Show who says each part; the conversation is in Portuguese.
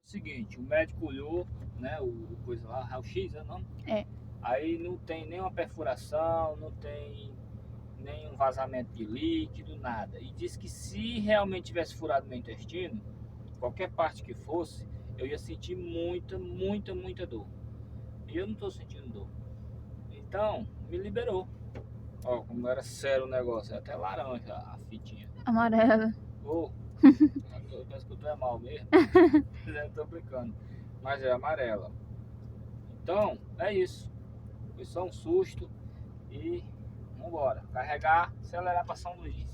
Speaker 1: Seguinte, o médico olhou, né, o coisa lá, raio-x, é o nome?
Speaker 2: É.
Speaker 1: Aí não tem nenhuma perfuração, não tem nenhum vazamento de líquido, nada. E disse que se realmente tivesse furado meu intestino, qualquer parte que fosse, eu ia sentir muita dor. E eu não tô sentindo dor. Então, me liberou. Ó, como era sério o negócio, é até laranja a fitinha.
Speaker 2: Amarela.
Speaker 1: Ô, parece que eu tô é mal mesmo. Eu tô brincando. Mas é amarela. Então, é isso. Foi só um susto e vambora. Carregar, acelerar pra São Luís.